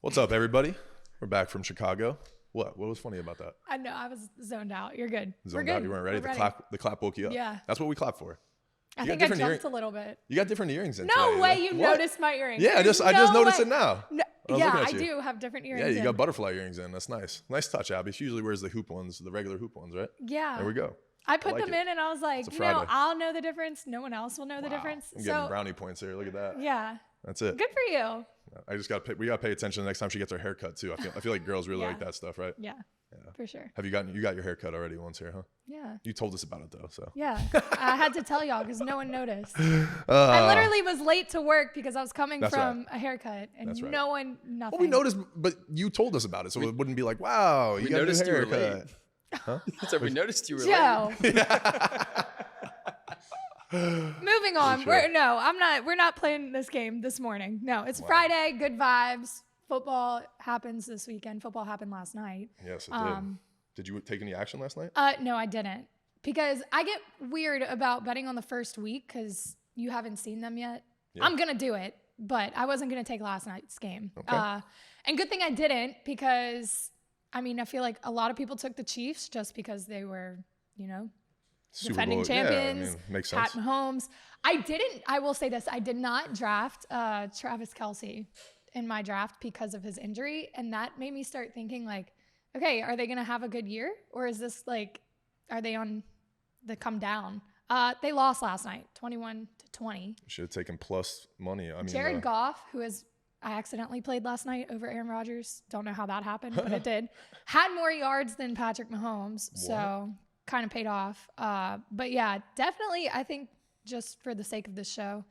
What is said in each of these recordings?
What's up, everybody? We're back from Chicago. What was funny about that? I know, I was zoned out. You're good. Zoned We're out? good. You weren't ready? We're The clap woke you up. Yeah. That's what we clap for. I think I jumped a little bit. You got different earrings in No today. way you What? noticed my earrings. Yeah, I just noticed it now. No, was yeah, looking at I you. do have different earrings. Yeah, you in. got butterfly earrings in. That's nice. Nice touch, Abby. She usually wears the hoop ones, the regular hoop ones, right? Yeah. There we go. I put like them it. in and I was like, It's a Friday. I'll know the difference. No one else will know the difference. I'm getting brownie points here. Look at that. Yeah. That's it. Good for you. I just we got to pay attention the next time she gets her hair cut too. I feel like girls really Yeah. like that stuff, right? Yeah. For sure. You got your hair cut already once here, huh? Yeah. You told us about it though, so. Yeah. I had to tell y'all because no one noticed. I literally was late to work because I was coming from a haircut and That's right. no one, nothing. Well, we noticed, but you told us about it, so it wouldn't be like, wow, you got a new noticed you were haircut. late. Huh? So we noticed you were Joe. late. Moving on. Sure. We're not playing this game this morning. No, it's Friday. Good vibes. Football happens this weekend. Football happened last night. Yes, it did. Did you take any action last night? No, I didn't. Because I get weird about betting on the first week because you haven't seen them yet. Yeah. I'm going to do it, but I wasn't going to take last night's game. Okay. And good thing I didn't because, I mean, I feel like a lot of people took the Chiefs just because they were, Super defending Bowl. champions. Yeah, I mean, makes sense. Pat Mahomes. I will say this, I did not draft Travis Kelce in my draft because of his injury. And that made me start thinking like, okay, are they going to have a good year? Or is this like, are they on the come down? They lost last night, 21-20. Should have taken plus money. I mean, Jared Goff, I accidentally played last night over Aaron Rodgers. Don't know how that happened, but it did. Had more yards than Patrick Mahomes. So kind of paid off. But yeah, definitely, I think just for the sake of this show,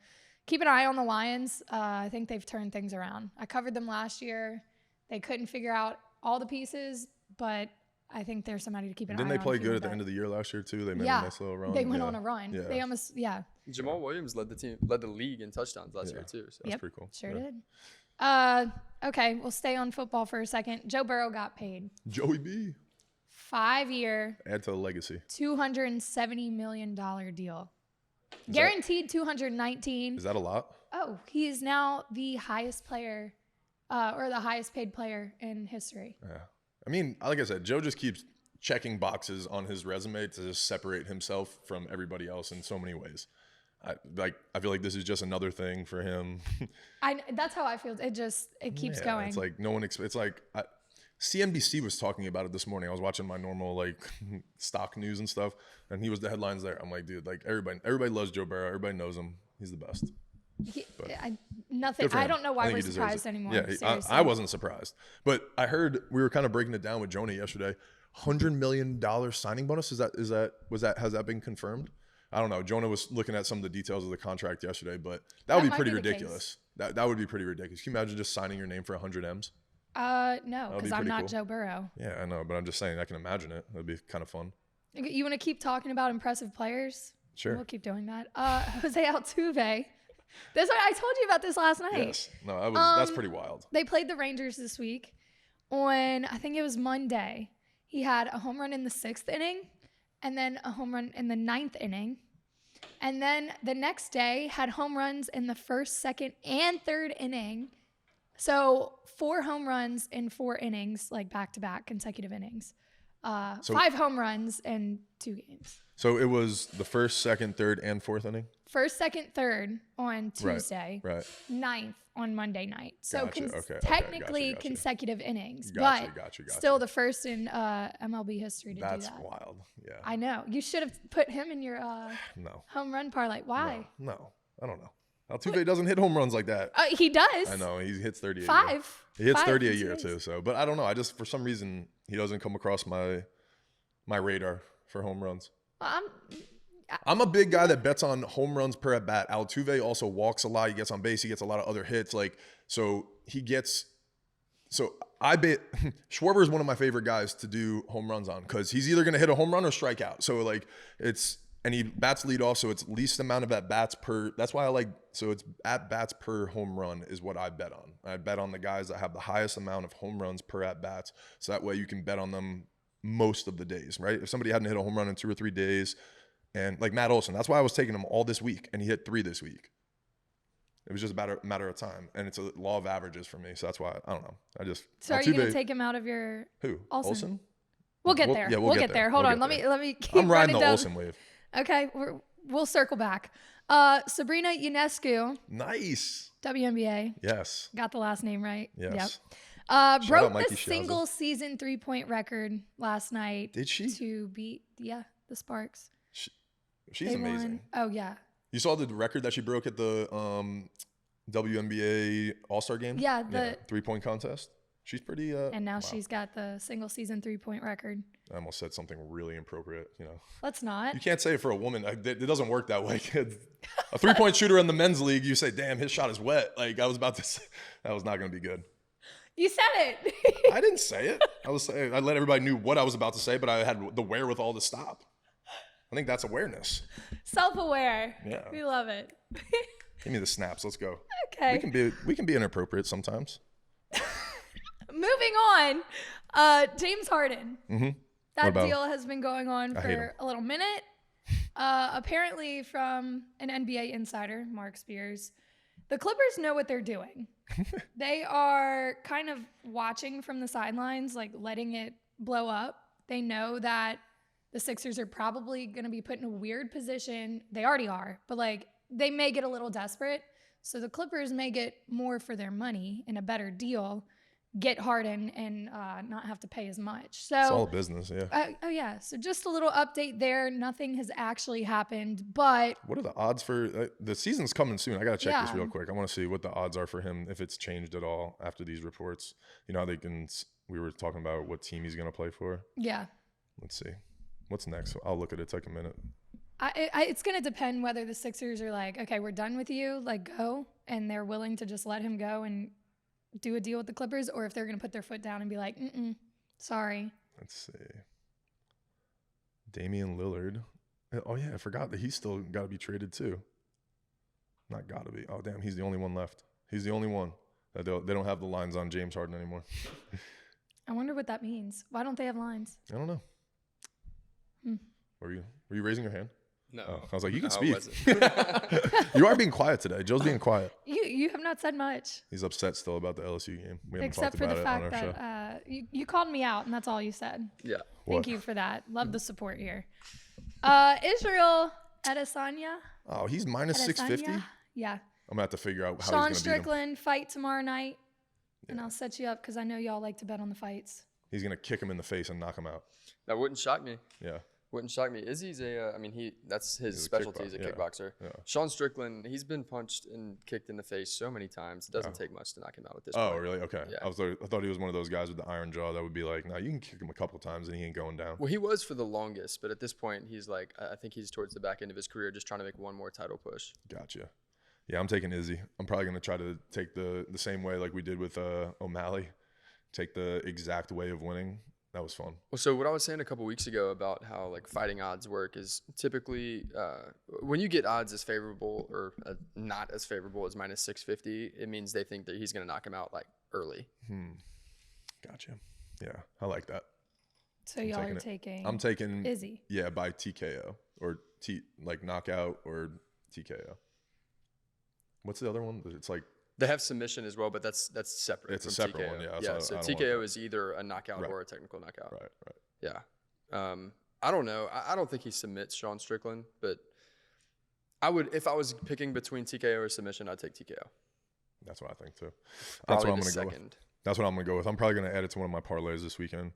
keep an eye on the Lions. I think they've turned things around. I covered them last year. They couldn't figure out all the pieces, but I think there's somebody to keep an eye on. Didn't they play good at the end of the year last year too? They made a nice little run. They went on a run. Yeah. They almost, Jamal Williams led the league in touchdowns last year too. So. That's pretty cool. Sure did. Okay, we'll stay on football for a second. Joe Burrow got paid. Joey B. 5-year, Add to the legacy. $270 million deal. Guaranteed 219. Is that a lot? Oh, he is now the highest player, or the highest paid player in history. Yeah. I mean, like I said, Joe just keeps checking boxes on his resume to just separate himself from everybody else in so many ways. I feel like this is just another thing for him. That's how I feel. It keeps going. It's like no one. It's like CNBC was talking about it this morning. I was watching my normal like stock news and stuff, and he was the headlines there. I'm like, dude, like everybody loves Joe Burrow. Everybody knows him. He's the best. I don't know why we're surprised anymore. Yeah, I wasn't surprised, but I heard we were kind of breaking it down with Jonah yesterday. $100 million signing bonus. Has that been confirmed? I don't know. Jonah was looking at some of the details of the contract yesterday, but that would be pretty ridiculous. That would be pretty ridiculous. Can you imagine just signing your name for 100 M's? No, because I'm not Joe Burrow. Yeah, I know, but I'm just saying I can imagine it. That'd be kind of fun. You want to keep talking about impressive players? Sure. We'll keep doing that. José Altuve. I told you about this last night. Yes. No, that's pretty wild. They played the Rangers this week on, I think it was Monday. He had a home run in the 6th inning and then a home run in the 9th inning. And then the next day had home runs in the 1st, 2nd, and 3rd inning. So 4 home runs in 4 innings, like back-to-back consecutive innings. 5 home runs in 2 games. So it was the 1st, 2nd, 3rd, and 4th inning? 1st, 2nd, 3rd on Tuesday. Right. 9th on Monday night. So Gotcha. technically Gotcha. consecutive innings. Gotcha. Still the first in MLB history to do that. That's wild. Yeah. I know. You should have put him in your home run parlay. Why? No. I don't know. Altuve doesn't hit home runs like that. He does. I know. He hits 30 a year. 5. He hits 30 a these year days. too. So, but I don't know. For some reason, he doesn't come across my radar for home runs. I'm a big guy that bets on home runs per at bat. Altuve also walks a lot. He gets on base. He gets a lot of other hits. I bet Schwarber is one of my favorite guys to do home runs on because he's either going to hit a home run or strike out. So and he bats lead off. So it's least amount of at bats per. That's why it's at bats per home run is what I bet on. I bet on the guys that have the highest amount of home runs per at bats. So that way you can bet on them most of the days, right? If somebody hadn't hit a home run in 2 or 3 days, and like Matt Olson, that's why I was taking him all this week, and he hit 3 this week. It was just a matter of time, and it's a law of averages for me. So that's why I don't know. So are you gonna take him out of your who Olsen? We'll get there. Yeah, we'll get there. Hold on. Let me keep I'm riding running the down. Olsen wave. Okay, we'll circle back. Sabrina Ionescu. Nice. WNBA. Yes. Got the last name right. Yes. Yep. Broke the single season 3-point record last night. Did she? To beat the Sparks. She's amazing. Oh yeah. You saw the record that she broke at the WNBA All-Star game? Yeah, the 3-point contest. She's pretty and now she's got the single season 3-point record. I almost said something really inappropriate, you know. Let's not. You can't say it for a woman. It doesn't work that way. A 3-point shooter in the men's league, you say, "Damn, his shot is wet." Like I was about to say, that was not going to be good. You said it. I didn't say it. I let everybody knew what I was about to say, but I had the wherewithal to stop. I think that's awareness. Self-aware. Yeah. We love it. Give me the snaps. Let's go. Okay. We can be inappropriate sometimes. Moving on. James Harden. Mm-hmm. That deal has been going on for a little minute. Apparently from an NBA insider, Mark Spears, the Clippers know what they're doing. They are kind of watching from the sidelines, like letting it blow up. They know that the Sixers are probably going to be put in a weird position. They already are, but like they may get a little desperate. So the Clippers may get more for their money in a better deal, get Harden and not have to pay as much. So it's all business, yeah. Oh yeah. So just a little update there. Nothing has actually happened, but what are the odds for the season's coming soon? I gotta check this real quick. I want to see what the odds are for him if it's changed at all after these reports. You know how we were talking about what team he's gonna play for. Yeah. Let's see. What's next? I'll look at it. Take a minute. It's going to depend whether the Sixers are like, okay, we're done with you, like go, and they're willing to just let him go and do a deal with the Clippers, or if they're going to put their foot down and be like, sorry. Let's see. Damian Lillard. Oh, yeah, I forgot that he's still got to be traded too. Not got to be. Oh, damn, he's the only one left. He's the only one. They don't have the lines on James Harden anymore. I wonder what that means. Why don't they have lines? I don't know. Were you raising your hand? No. Oh, I was like, you can speak. You are being quiet today. Joe's being quiet. You have not said much. He's upset still about the LSU game. We haven't Except talked for about the it on our fact show. that you called me out, and that's all you said. Yeah. Thank you for that. Love the support here. Israel Adesanya. Oh, he's minus 650? Yeah. I'm going to have to figure out how Sean he's going to beat him. Strickland fight tomorrow night, and I'll set you up because I know y'all like to bet on the fights. He's going to kick him in the face and knock him out. That wouldn't shock me. Yeah. Wouldn't shock me. Izzy's that's his specialty as a kickboxer. Yeah. Sean Strickland, he's been punched and kicked in the face so many times. It doesn't take much to knock him out at this point. Oh, really? Okay. Yeah. I thought he was one of those guys with the iron jaw that would be like, no, you can kick him a couple times and he ain't going down. Well, he was for the longest, but at this point, he's like, I think he's towards the back end of his career, just trying to make one more title push. Gotcha. Yeah, I'm taking Izzy. I'm probably going to try to take the same way like we did with O'Malley. Take the exact way of winning. That was fun. Well, so what I was saying a couple weeks ago about how like fighting odds work is typically when you get odds as favorable or not as favorable as minus 650, it means they think that he's going to knock him out like early. Gotcha. Yeah, I like that. So y'all are taking. I'm taking Izzy. Yeah, by TKO or like knockout or TKO. What's the other one? It's like. They have submission as well, but that's separate. It's from a separate TKO. one, yeah. Yeah, so TKO is either a knockout or a technical knockout. Right. Yeah. I don't know. I don't think he submits Sean Strickland, but I would, if I was picking between TKO or submission, I'd take TKO. That's what I think too. That's what I'm going to go with. That's what I'm going to go with. I'm probably going to add it to one of my parlays this weekend.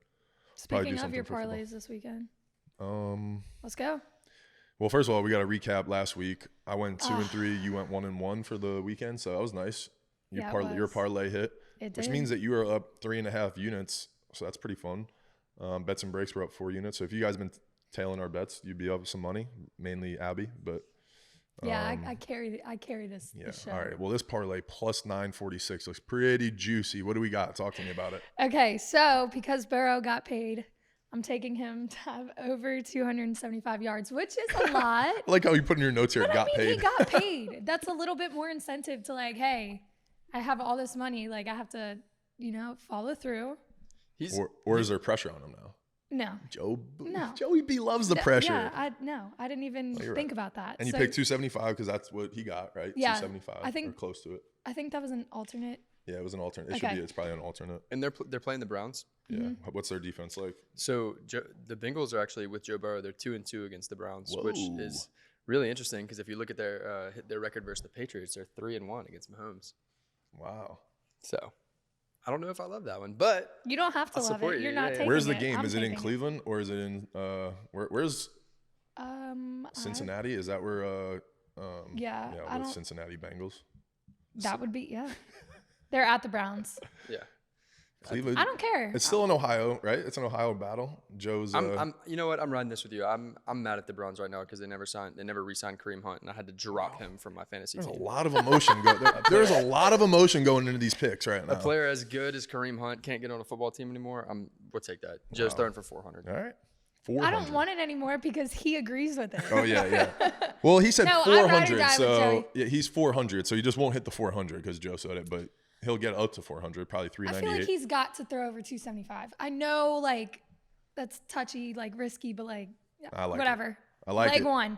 Speaking of your parlays this weekend. Let's go. Well, first of all, we got to recap last week. I went 2-3. You went 1-1 for the weekend, so that was nice. Your parlay hit, which means that you are up 3.5 units. So that's pretty fun. Bets and breaks were up 4 units. So if you guys been tailing our bets, you'd be up some money. Mainly Abby, but I carry this. Yeah. This show. All right. Well, this parlay plus 946 looks pretty juicy. What do we got? Talk to me about it. Okay, so because Burrow got paid, I'm taking him to have over 275 yards, which is a lot. I like how you put in your notes here, paid. He got paid. That's a little bit more incentive to like, hey, I have all this money. Like I have to, follow through. Or is there pressure on him now? No. No. Joey B loves the pressure. Yeah, I didn't even think about that. And you picked 275 because that's what he got, right? Yeah, 275 I think, or close to it. I think that was an alternate. Yeah, it was an alternate. It's probably an alternate. And they're playing the Browns. Yeah. Mm-hmm. What's their defense like? So the Bengals are actually with Joe Burrow. They're 2-2 against the Browns, Whoa. which is really interesting because if you look at their record versus the Patriots, they're 3-1 against Mahomes. Wow. So I don't know if I love that one, but you don't have to love it. You're not taking it. Where's the game? Is it in Cleveland or is it in where's Cincinnati? Is that where with Cincinnati Bengals? That would be They're at the Browns. Yeah. Cleveland. I don't care. It's still in Ohio, right? It's an Ohio battle. Joe's. I'm. You know what? I'm riding this with you. I'm mad at the Browns right now because they never re-signed Kareem Hunt, and I had to drop him from my fantasy team. There's a lot of emotion. There's a lot of emotion going into these picks right now. A player as good as Kareem Hunt can't get on a football team anymore. We'll take that. Joe's throwing for 400. All right. 400. I don't want it anymore because he agrees with it. Oh yeah. Well, he said no, 400, so yeah, he's 400, so he just won't hit the 400 because Joe said it, but he'll get up to 400, probably 398. I feel like he's got to throw over 275. I know, like, that's touchy, like, risky, but, like, I like whatever. It. I like Leg it. one.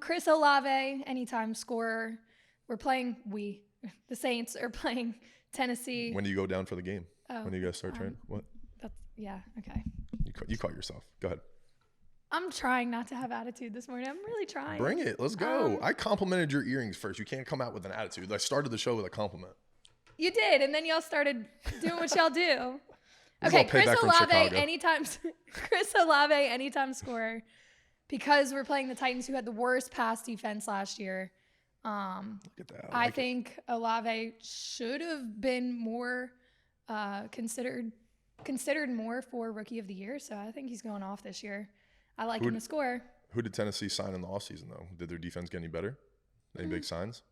Chris Olave, anytime scorer. The Saints are playing Tennessee. When do you go down for the game? When do you guys start training? What? Okay. You caught yourself. Go ahead. I'm trying not to have attitude this morning. I'm really trying. Bring it. Let's go. I complimented your earrings first. You can't come out with an attitude. I started the show with a compliment. You did, and then y'all started doing what y'all do. Okay, Chris Olave, anytime scorer, because we're playing the Titans, who had the worst pass defense last year. Look at that. I think Olave should have been more considered more for Rookie of the Year. So I think he's going off this year. I like him to score. Who did Tennessee sign in the offseason, though? Did their defense get any better? Any big signs?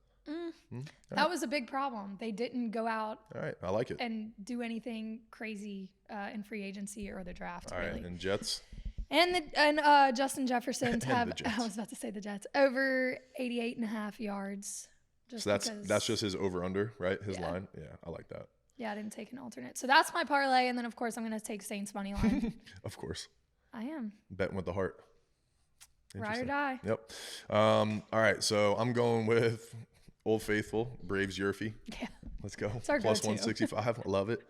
That was a big problem. They didn't go out. All right, I like it. And do anything crazy in free agency or the draft. All really. right, and Jets. And Justin Jefferson to have. I was about to say the Jets over 88.5 yards. So that's just his over under, right? His line. Yeah, I like that. Yeah, I didn't take an alternate. So that's my parlay, and then of course I'm gonna take Saints money line. Of course. I am. Betting with the heart. Ride or die. Yep. All right, so I'm going with Old Faithful, Braves YRFI. Yeah. Let's go. It's our Plus go-to. 165. I love it.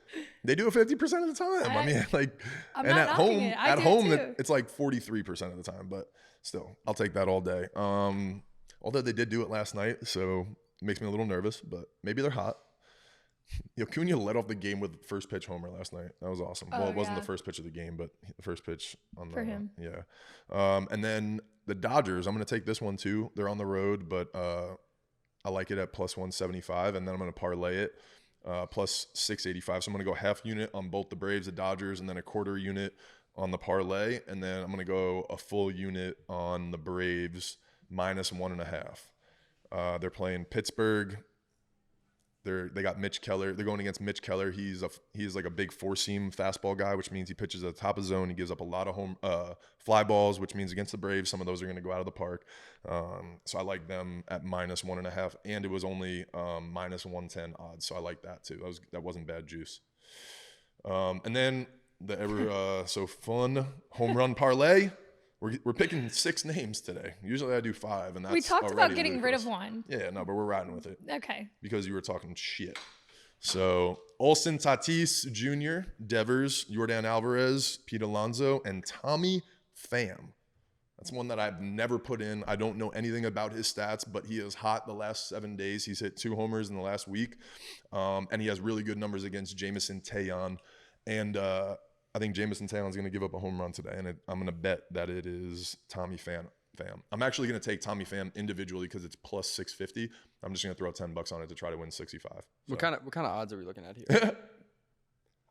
They do it 50% of the time. I mean, like, I'm and not at knocking it. I at do home, too. it's like 43% of the time, but still, I'll take that all day. Although they did do it last night, so it makes me a little nervous, but maybe they're hot. Cunha led off the game with first pitch homer last night. That was awesome. Well, it wasn't the first pitch of the game, but the first pitch on for him. Yeah. And then the Dodgers, I'm going to take this one too. They're on the road, but I like it at plus 175, and then I'm going to parlay it plus 685. So I'm going to go half unit on both the Braves, the Dodgers, and then a quarter unit on the parlay, and then I'm going to go a full unit on the Braves minus 1.5. They're playing Pittsburgh. They got Mitch Keller. They're going against Mitch Keller. He's like a big four-seam fastball guy, which means he pitches at the top of the zone. He gives up a lot of fly balls, which means against the Braves, some of those are going to go out of the park. So I like them at minus 1.5, and it was only minus 110 odds. So I like that too. That wasn't bad juice. And then the ever so fun home run parlay. We're picking 6 names today. Usually I do 5, and that's we talked about getting rid of one. Yeah, no, but we're riding with it. Okay. Because you were talking shit. So Olsen Tatis Jr., Devers, Yordan Alvarez, Pete Alonso, and Tommy Pham. That's one that I've never put in. I don't know anything about his stats, but he is hot the last 7 days. He's hit 2 homers in the last week, and he has really good numbers against Jameson Taillon. And I think Jameson Taillon's going to give up a home run today, and I'm going to bet that it is Tommy Pham. I'm actually going to take Tommy Pham individually because it's plus 650. I'm just going to throw $10 on it to try to win 65. So. What kind of odds are we looking at here?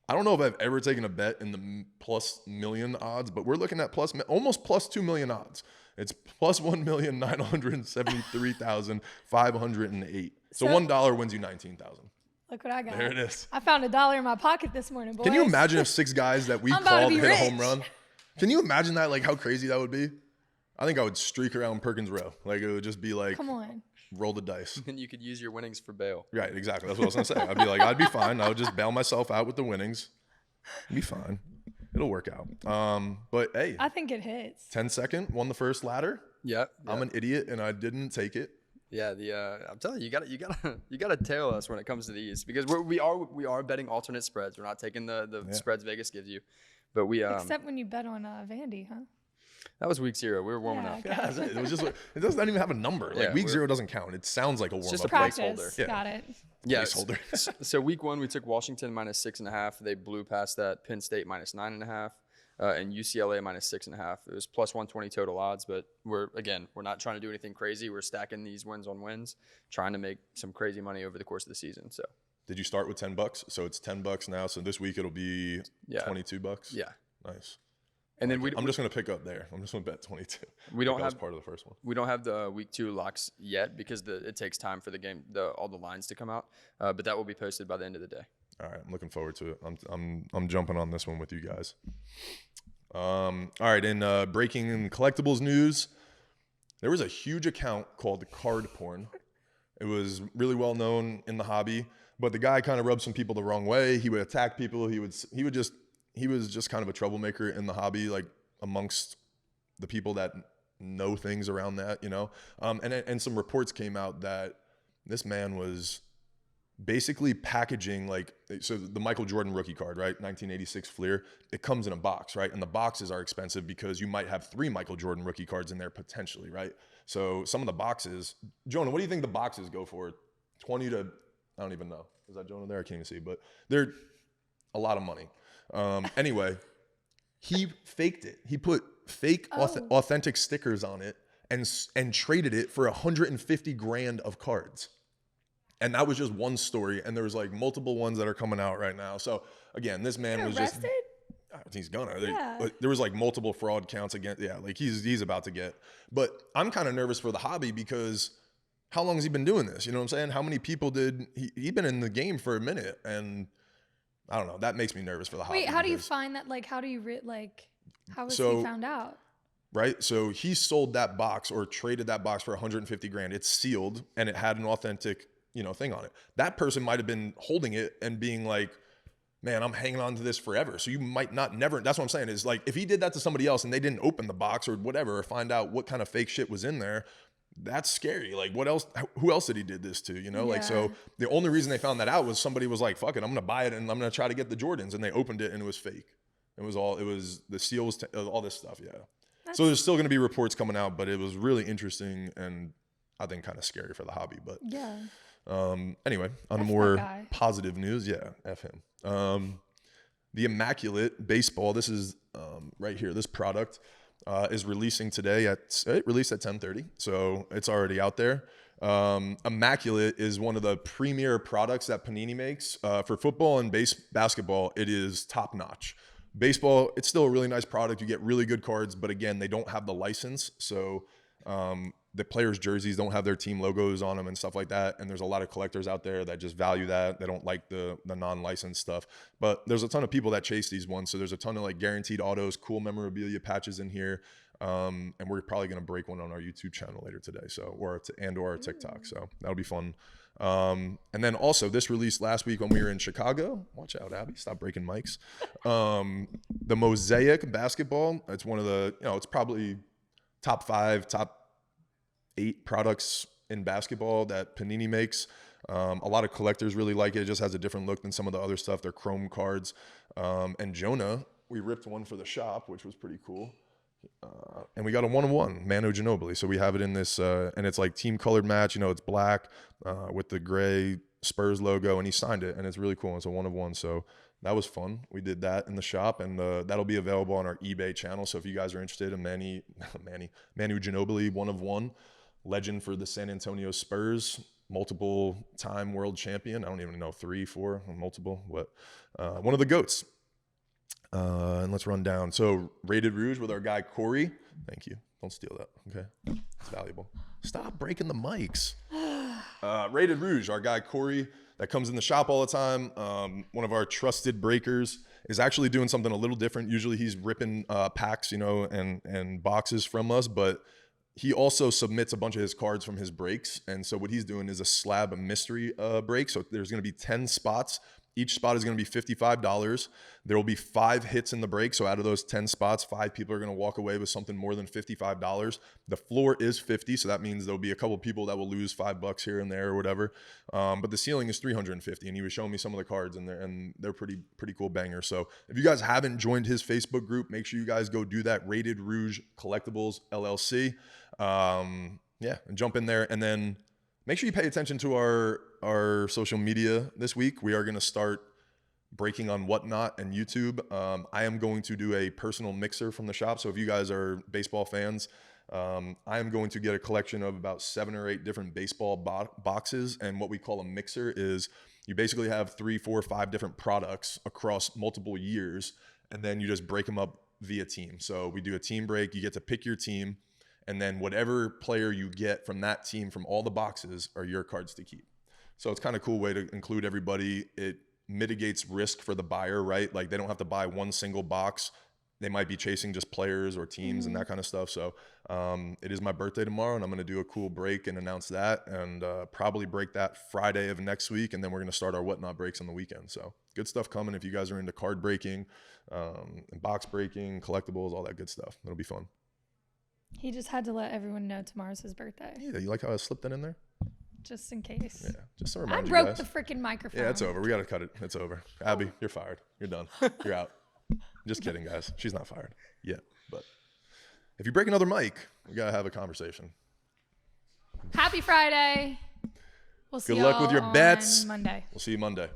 I don't know if I've ever taken a bet in the plus million odds, but we're looking at almost plus 2 million odds. It's plus 1,973,508. So $1 wins you 19,000. Look what I got. There it is. I found $1 in my pocket this morning, boys. Can you imagine if 6 guys that we called hit a home run? Can you imagine that? Like how crazy that would be? I think I would streak around Perkins Row. Like it would just be like, come on, roll the dice. And you could use your winnings for bail. Right, exactly. That's what I was gonna say. I'd be like, I'd be fine. I would just bail myself out with the winnings. It'd be fine. It'll work out. But hey, I think it hits. 10-second, won the first ladder. Yeah. I'm an idiot and I didn't take it. Yeah, I'm telling you, you gotta tail us when it comes to these because we are betting alternate spreads. We're not taking the spreads Vegas gives you, but we except when you bet on Vandy, huh? That was week 0. We were warming up. Okay. Yeah, it was just it doesn't even have a number. Like week 0 doesn't count. It sounds like a warm up. just a Practice. placeholder. Yeah. Got it. Yeah. Placeholder. So week 1 we took Washington -6.5. They blew past that. Penn State -9.5. And UCLA -6.5. It was plus 120 total odds, but we're not trying to do anything crazy. We're stacking these wins on wins, trying to make some crazy money over the course of the season. So, did you start with $10? So it's $10 now. So this week it'll be $22. Yeah, nice. And then I'm just gonna pick up there. I'm just gonna bet 22. We don't have part of the first one. We don't have the week 2 locks yet because it takes time for the game, all the lines to come out. But that will be posted by the end of the day. All right, I'm looking forward to it. I'm jumping on this one with you guys. All right, in breaking and collectibles news, there was a huge account called Card Porn. It was really well known in the hobby, but the guy kind of rubbed some people the wrong way. He would attack people. He was just kind of a troublemaker in the hobby, like amongst the people that know things around that, you know. And some reports came out that this man was basically packaging, like, so the Michael Jordan rookie card, right? 1986 Fleer, it comes in a box, right? And the boxes are expensive because you might have 3 Michael Jordan rookie cards in there potentially, right? So some of the boxes, Jonah, what do you think the boxes go for? 20 to, I don't even know. Is that Jonah there? I can't even see, but they're a lot of money. Anyway, he faked it. He put fake authentic stickers on it and traded it for 150 grand of cards. And that was just one story, and there was like multiple ones that are coming out right now. So again, this man was arrested? he's gonna. Yeah. There was like multiple fraud counts against. Yeah, like he's about to get. But I'm kind of nervous for the hobby because how long has he been doing this? You know what I'm saying? How many people did he'd been in the game for a minute, and I don't know. That makes me nervous for the hobby. Wait, how do you find that? Like, how do you how was he found out? Right, so he sold that box or traded that box for 150 grand. It's sealed and it had an authentic, you know, thing on it. That person might have been holding it and being like, man, I'm hanging on to this forever. So you might not never, that's what I'm saying is like, if he did that to somebody else and they didn't open the box or whatever, or find out what kind of fake shit was in there, that's scary. Like what else, who else did he did this to, you know? Like, so the only reason they found that out was somebody was like, fuck it, I'm going to buy it and I'm going to try to get the Jordans. And they opened it and it was fake. It was the seals, all this stuff. Yeah. So there's still going to be reports coming out, but it was really interesting and I think kind of scary for the hobby, but yeah. Anyway, on a more positive news, F him. The Immaculate Baseball, this is right here, this product is releasing today it released at 10:30, so it's already out there. Immaculate is one of the premier products that Panini makes for football and basketball. It is top notch. Baseball, it's still a really nice product. You get really good cards, but again, they don't have the license, so the players' jerseys don't have their team logos on them and stuff like that. And there's a lot of collectors out there that just value that. They don't like the non-licensed stuff. But there's a ton of people that chase these ones. So there's a ton of like guaranteed autos, cool memorabilia patches in here. And we're probably going to break one on our YouTube channel later today. So or our TikTok. So that'll be fun. And then also this released last week when we were in Chicago. Watch out, Abby. Stop breaking mics. The Mosaic basketball. It's one of the, it's probably top 5, top 8 products in basketball that Panini makes. A lot of collectors really like it. It just has a different look than some of the other stuff. They're chrome cards. And Jonah, we ripped one for the shop, which was pretty cool. And we got a 1-of-1 Manu Ginobili. So we have it in this, and it's like team colored match. It's black with the gray Spurs logo, and he signed it, and it's really cool. It's a 1-of-1. So that was fun. We did that in the shop, and that'll be available on our eBay channel. So if you guys are interested in Manu Ginobili 1-of-1, legend for the San Antonio Spurs, multiple time world champion. I don't even know, 3, 4, multiple, what? One of the GOATs. And let's run down. So Rated Rouge with our guy Corey. Thank you. Don't steal that. Okay, it's valuable. Stop breaking the mics. Rated Rouge, our guy Corey, that comes in the shop all the time. One of our trusted breakers is actually doing something a little different. Usually he's ripping packs, and boxes from us, but he also submits a bunch of his cards from his breaks. And so what he's doing is a slab mystery break. So there's going to be 10 spots. Each spot is going to be $55. There will be 5 hits in the break. So out of those 10 spots, 5 people are going to walk away with something more than $55. The floor is 50. So that means there'll be a couple of people that will lose $5 here and there or whatever. But the ceiling is 350. And he was showing me some of the cards in there, and they're pretty cool bangers. So if you guys haven't joined his Facebook group, make sure you guys go do that. Rated Rouge Collectibles LLC. Yeah, and jump in there. And then make sure you pay attention to our social media this week. We are going to start breaking on Whatnot and YouTube. I am going to do a personal mixer from the shop. So if you guys are baseball fans, I am going to get a collection of about 7 or 8 different baseball boxes. And what we call a mixer is you basically have 3, 4, 5 different products across multiple years, and then you just break them up via team. So we do a team break. You get to pick your team, and then whatever player you get from that team from all the boxes are your cards to keep. So it's kind of a cool way to include everybody. It mitigates risk for the buyer, right? Like they don't have to buy one single box. They might be chasing just players or teams and that kind of stuff. So it is my birthday tomorrow, and I'm going to do a cool break and announce that, and probably break that Friday of next week. And then we're going to start our Whatnot breaks on the weekend. So good stuff coming if you guys are into card breaking, and box breaking, collectibles, all that good stuff. It'll be fun. He just had to let everyone know tomorrow's his birthday. Yeah, you like how I slipped that in there? Just in case. Yeah, just to I remind you broke guys. the freaking microphone. Yeah, it's over. We got to cut it. It's over. Abby, you're fired. You're done. You're out. Just kidding, guys. She's not fired yet. But if you break another mic, we got to have a conversation. Happy Friday. We'll see Good luck with your on bets. Monday. We'll see you Monday.